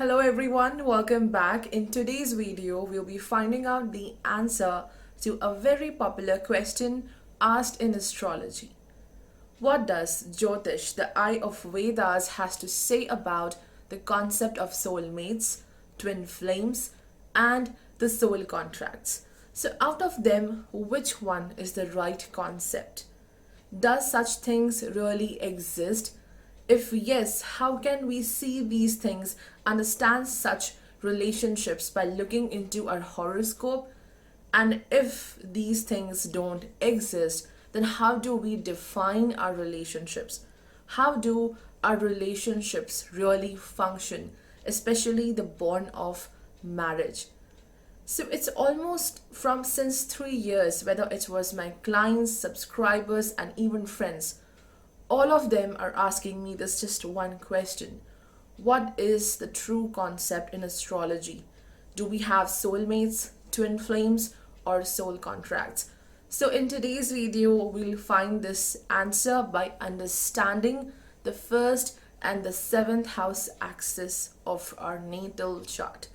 Hello everyone, welcome back. In today's video, we'll be finding out the answer to a very popular question asked in astrology. What does Jyotish, the eye of Vedas, has to say about the concept of soulmates, twin flames, and the soul contracts? So out of them, which one is the right concept? Does such things really exist? If yes, how can we see these things, understand such relationships by looking into our horoscope? And if these things don't exist, then how do we define our relationships? How do our relationships really function, especially the bond of marriage? So it's almost from since 3 years, whether it was my clients, subscribers, and even friends, all of them are asking me this just one question. What is the true concept in astrology? Do we have soulmates, twin flames, or soul contracts? So in today's video, we'll find this answer by understanding the first and the seventh house axis of our natal chart.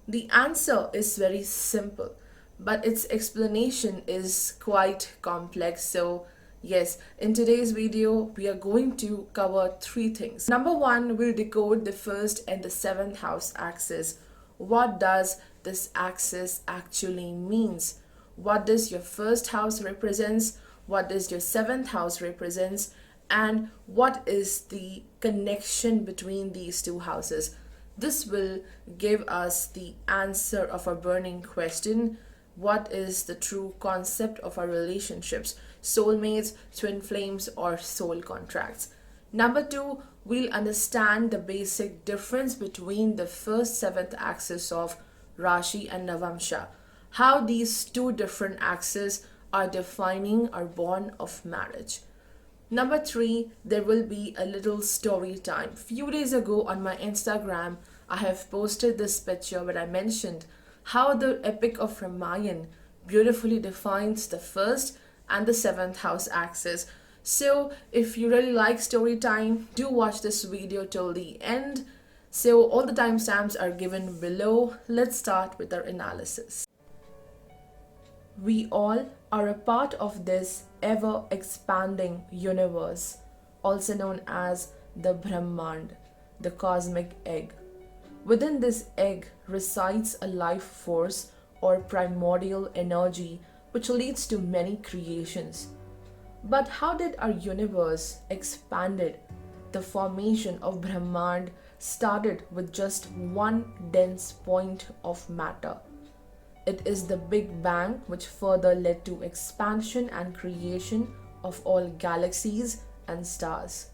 The answer is very simple, but its explanation is quite complex. So yes, in today's video, we are going to cover three things. Number one, we'll decode the first and the seventh house axis. What does this axis actually means? What does your first house represents? What does your seventh house represents? And what is the connection between these two houses? This will give us the answer of our burning question. What is the true concept of our relationships? Soulmates, twin flames, or soul contracts? Number two, we'll understand the basic difference between the first seventh axis of Rashi and Navamsha. How these two different axes are defining our bond of marriage. Number three, there will be a little story time. Few days ago on my Instagram, I have posted this picture where I mentioned how the Epic of Ramayana beautifully defines the first and the seventh house axis. So if you really like story time, do watch this video till the end. So all the timestamps are given below. Let's start with our analysis. We all are a part of this ever expanding universe, also known as the Brahmand, the cosmic egg. Within this egg resides a life force or primordial energy which leads to many creations. But how did our universe expanded? The formation of Brahmand started with just one dense point of matter. It is the Big Bang which further led to expansion and creation of all galaxies and stars.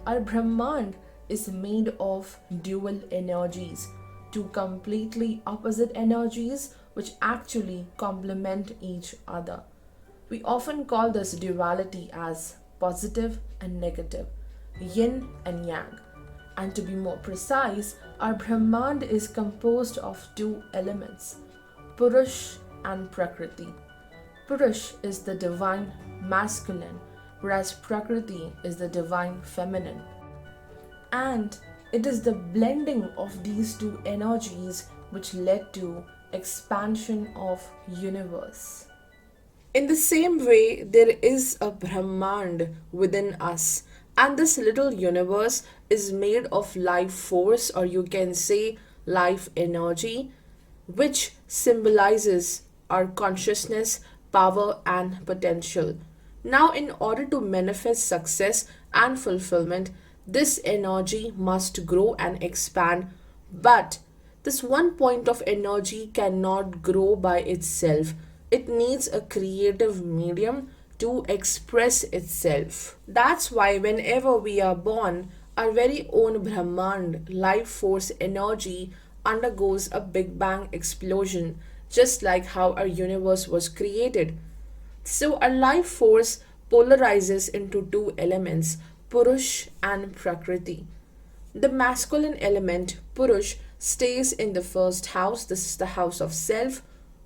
Our Brahmand is made of dual energies, two completely opposite energies which actually complement each other. We often call this duality as positive and negative, yin and yang. And to be more precise, our Brahmand is composed of two elements, Purush and Prakriti. Purush is the divine masculine, whereas Prakriti is the divine feminine. And it is the blending of these two energies which led to expansion of universe. In the same way, there is a Brahmand within us, and this little universe is made of life force, or you can say life energy, which symbolizes our consciousness, power, and potential. Now, in order to manifest success and fulfillment, this energy must grow and expand, but this one point of energy cannot grow by itself. It needs a creative medium to express itself. That's why whenever we are born, our very own Brahmand, life force energy, undergoes a Big Bang explosion, just like how our universe was created. So our life force polarizes into two elements, Purush and Prakriti. The masculine element, Purush, stays in the first house, this is the house of self,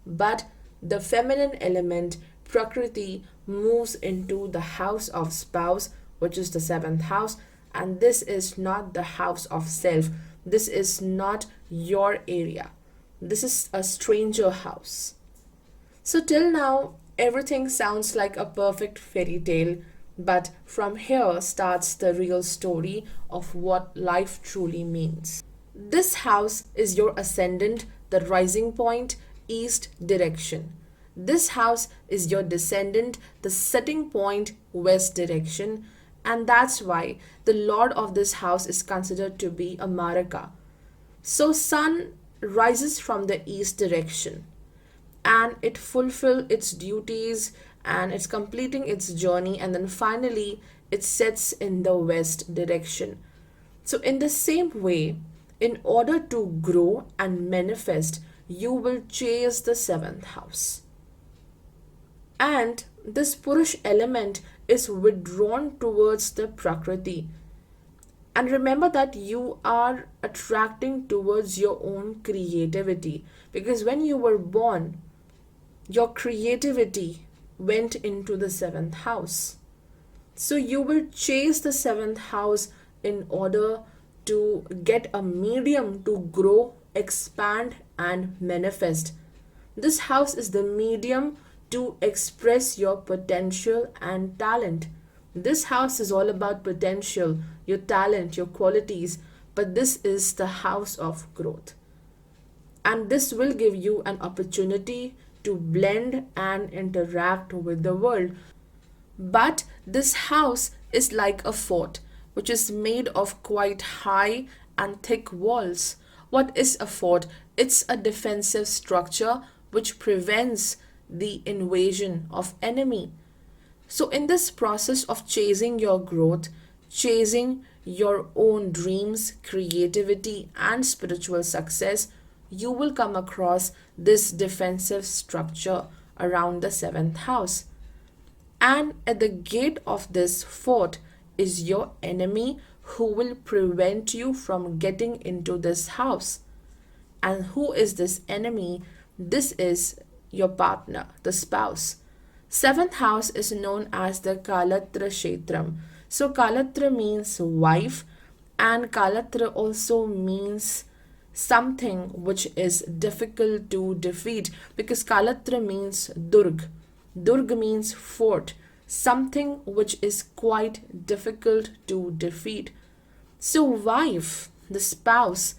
but the feminine element, Prakriti, moves into the house of spouse, which is the seventh house, and this is not the house of self. This is not your area. This is a stranger house. So, till now, everything sounds like a perfect fairy tale, but from here starts the real story of what life truly means. This house is your ascendant, the rising point, east direction. This house is your descendant, the setting point, west direction, and that's why the lord of this house is considered to be a Maraka. So, sun rises from the east direction and it fulfill its duties and it's completing its journey, and then finally it sets in the west direction. So in the same way, in order to grow and manifest, you will chase the seventh house, and this Purush element is withdrawn towards the Prakriti. And remember that you are attracting towards your own creativity, because when you were born, your creativity went into the seventh house. So you will chase the seventh house in order to get a medium to grow, expand, and manifest. This house is the medium to express your potential and talent. This house is all about potential, your talent, your qualities, but this is the house of growth. And this will give you an opportunity to blend and interact with the world. But this house is like a fort, which is made of quite high and thick walls. What is a fort? It's a defensive structure which prevents the invasion of enemy. So in this process of chasing your growth, chasing your own dreams, creativity, and spiritual success, you will come across this defensive structure around the seventh house. And at the gate of this fort is your enemy who will prevent you from getting into this house. And who is this enemy? This is your partner, the spouse. Seventh house is known as the Kalatra Kshetram. So Kalatra means wife, and Kalatra also means something which is difficult to defeat, because Kalatra means Durg. Durg means fort, something which is quite difficult to defeat. So, wife, the spouse,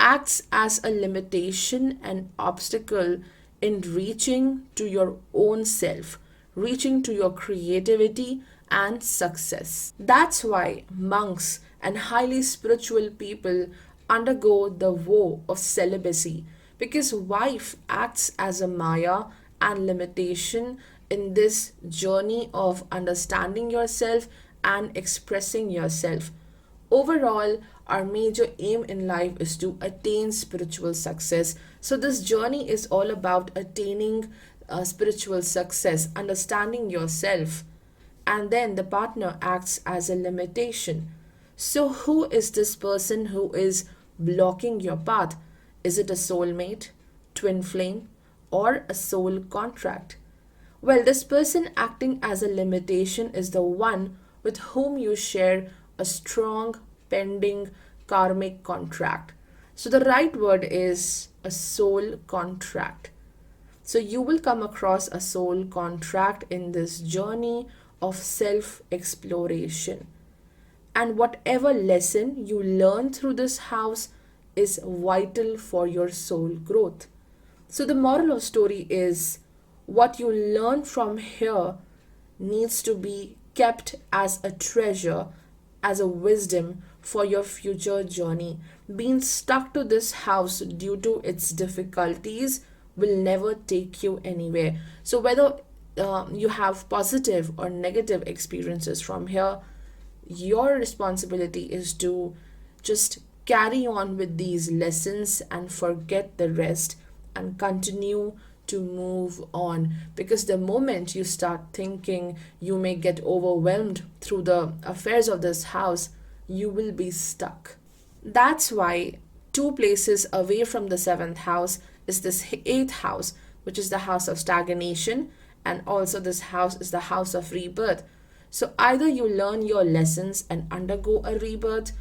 acts as a limitation and obstacle in reaching to your own self, reaching to your creativity and success. That's why monks and highly spiritual people undergo the vow of celibacy, because wife acts as a Maya and limitation in this journey of understanding yourself and expressing yourself. Overall, our major aim in life is to attain spiritual success. So, this journey is all about attaining spiritual success, understanding yourself, and then the partner acts as a limitation. So, who is this person who is blocking your path? Is it a soulmate, twin flame, or a soul contract? Well, this person acting as a limitation is the one with whom you share a strong, pending karmic contract. So, the right word is a soul contract. So, you will come across a soul contract in this journey of self exploration. And whatever lesson you learn through this house is vital for your soul growth. So, the moral of story is what you learn from here needs to be kept as a treasure, as a wisdom for your future journey. Being stuck to this house due to its difficulties will never take you anywhere. So, whether you have positive or negative experiences from here, your responsibility is to just carry on with these lessons and forget the rest and continue to move on, because the moment you start thinking you may get overwhelmed through the affairs of this house, you will be stuck. That's why two places away from the seventh house is this eighth house, which is the house of stagnation, and also this house is the house of rebirth. So either you learn your lessons and undergo a rebirth,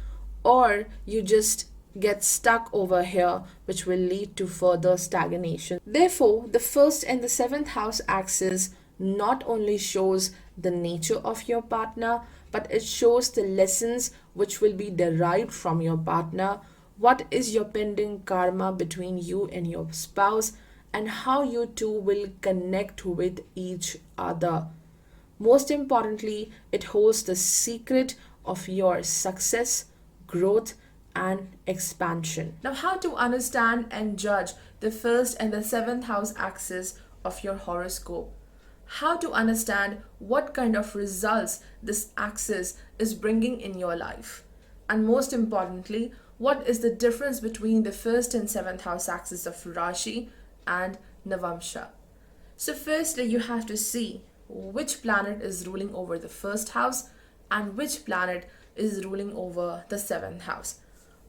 or you just get stuck over here, which will lead to further stagnation. Therefore, the first and the seventh house axis not only shows the nature of your partner, but it shows the lessons which will be derived from your partner. What is your pending karma between you and your spouse, and how you two will connect with each other. Most importantly, it holds the secret of your success, growth, and expansion. Now, how to understand and judge the first and the seventh house axis of your horoscope? How to understand what kind of results this axis is bringing in your life? And most importantly, what is the difference between the first and seventh house axis of Rashi and Navamsha? So, firstly, you have to see which planet is ruling over the first house and which planet is ruling over the seventh house.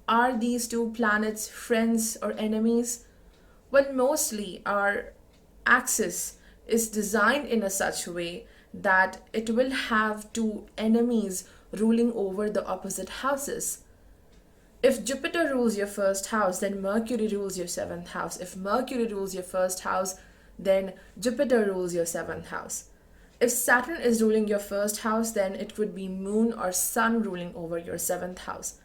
Are these two planets friends or enemies? Well, mostly our axis is designed in a such way that it will have two enemies ruling over the opposite houses. If Jupiter rules your first house, then Mercury rules your seventh house. If Mercury rules your first house, then Jupiter rules your seventh house. If Saturn is ruling your first house, then it would be Moon or Sun ruling over your seventh house.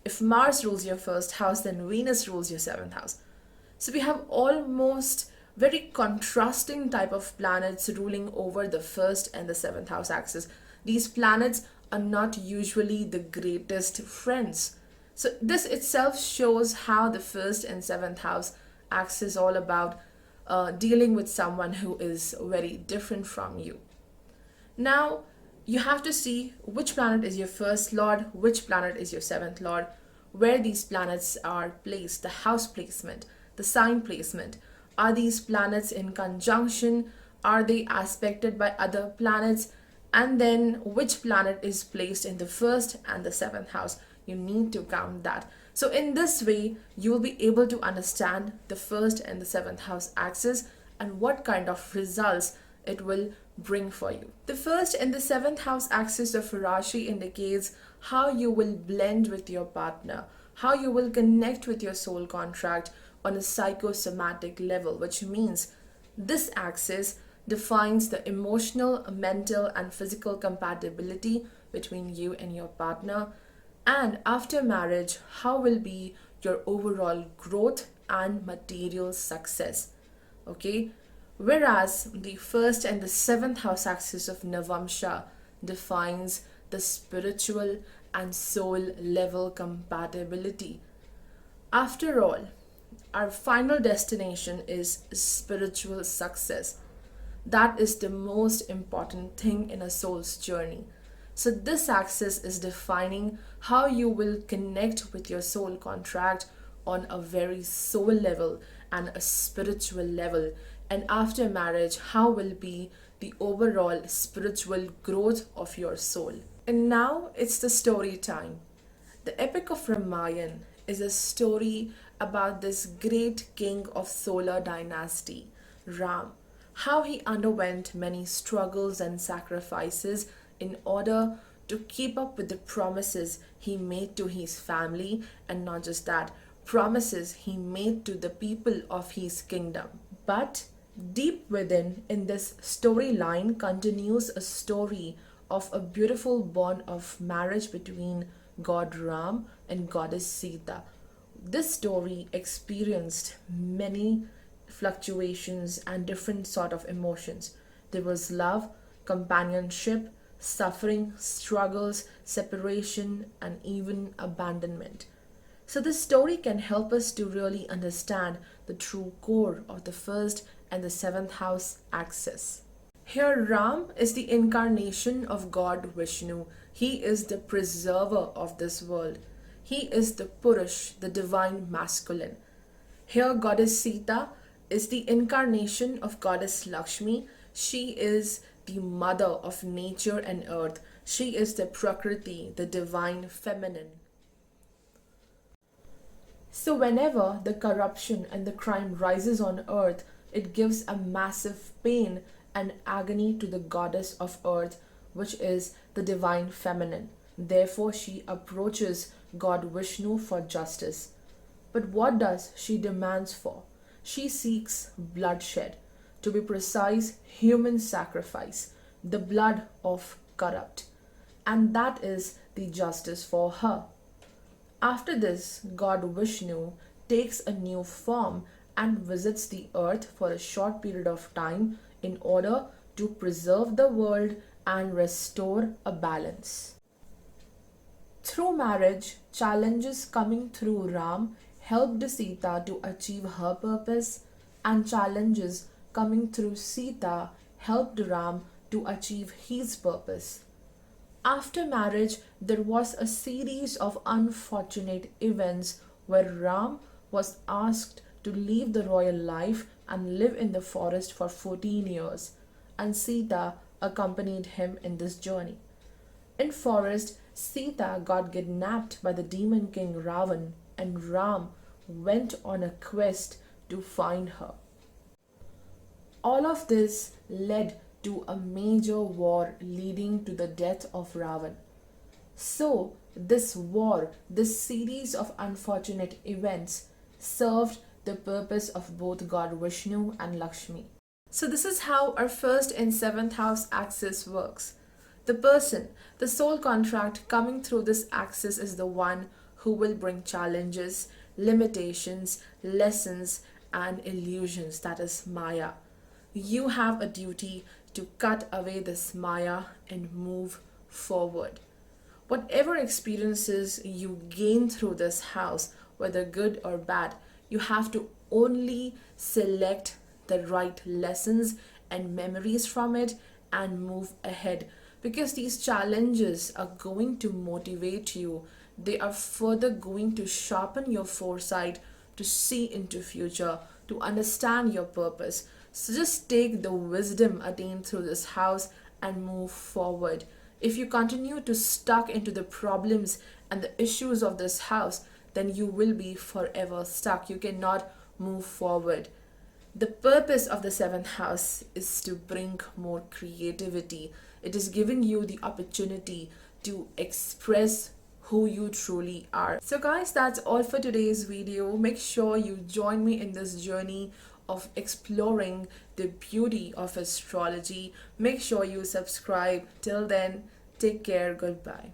If Mars rules your first house, then Venus rules your seventh house. So we have almost very contrasting type of planets ruling over the first and the seventh house axis. These planets are not usually the greatest friends. So this itself shows how the first and seventh house axis is all about dealing with someone who is very different from you. Now, you have to see which planet is your first lord, which planet is your seventh lord, where these planets are placed, the house placement, the sign placement. Are these planets in conjunction? Are they aspected by other planets? And then which planet is placed in the first and the seventh house? You need to count that. So in this way, you will be able to understand the first and the seventh house axis and what kind of results it will bring for you. The first and the seventh house axis of Rashi indicates how you will blend with your partner, how you will connect with your soul contract on a psychosomatic level, which means this axis defines the emotional, mental, and physical compatibility between you and your partner. And after marriage, how will be your overall growth and material success? Okay, whereas the first and the seventh house axis of Navamsha defines the spiritual and soul level compatibility. After all, our final destination is spiritual success. That is the most important thing in a soul's journey. So this axis is defining how you will connect with your soul contract on a very soul level and a spiritual level. And after marriage, how will be the overall spiritual growth of your soul. And now it's the story time. The Epic of Ramayana is a story about this great king of solar dynasty, Ram, how he underwent many struggles and sacrifices in order to keep up with the promises he made to his family, and not just that, promises he made to the people of his kingdom. But deep within, in this storyline, continues a story of a beautiful bond of marriage between God Ram and Goddess Sita. This story experienced many fluctuations and different sort of emotions. There was love, companionship, suffering, struggles, separation, and even abandonment. So this story can help us to really understand the true core of the first and the seventh house axis. Here Ram is the incarnation of God Vishnu. He is the preserver of this world. He is the Purush, the divine masculine. Here Goddess Sita is the incarnation of Goddess Lakshmi. She is the mother of nature and earth. She is the Prakriti, the divine feminine. So whenever the corruption and the crime rises on earth, it gives a massive pain and agony to the goddess of earth, which is the divine feminine. Therefore, she approaches God Vishnu for justice. But what does she demands for? She seeks bloodshed. To be precise, human sacrifice, the blood of corrupt. And that is the justice for her. After this, God Vishnu takes a new form and visits the earth for a short period of time in order to preserve the world and restore a balance. Through marriage, challenges coming through Ram helped Sita to achieve her purpose, and challenges coming through Sita helped Ram to achieve his purpose. After marriage, there was a series of unfortunate events where Ram was asked to leave the royal life and live in the forest for 14 years, and Sita accompanied him in this journey. In forest, Sita got kidnapped by the demon king Ravan, and Ram went on a quest to find her. All of this led to a major war leading to the death of Ravan. So, this war, this series of unfortunate events, served the purpose of both God Vishnu and Lakshmi. So, this is how our first and seventh house axis works. The person, the soul contract coming through this axis is the one who will bring challenges, limitations, lessons, and illusions, that is Maya. You have a duty to cut away this Maya and move forward. Whatever experiences you gain through this house, whether good or bad, you have to only select the right lessons and memories from it and move ahead, because these challenges are going to motivate you. They are further going to sharpen your foresight to see into future, to understand your purpose. So just take the wisdom attained through this house and move forward. If you continue to stuck into the problems and the issues of this house, then you will be forever stuck. You cannot move forward. The purpose of the seventh house is to bring more creativity. It is giving you the opportunity to express who you truly are. So guys, that's all for today's video. Make sure you join me in this journey of exploring the beauty of astrology. Make sure you subscribe. Till then, take care. Goodbye.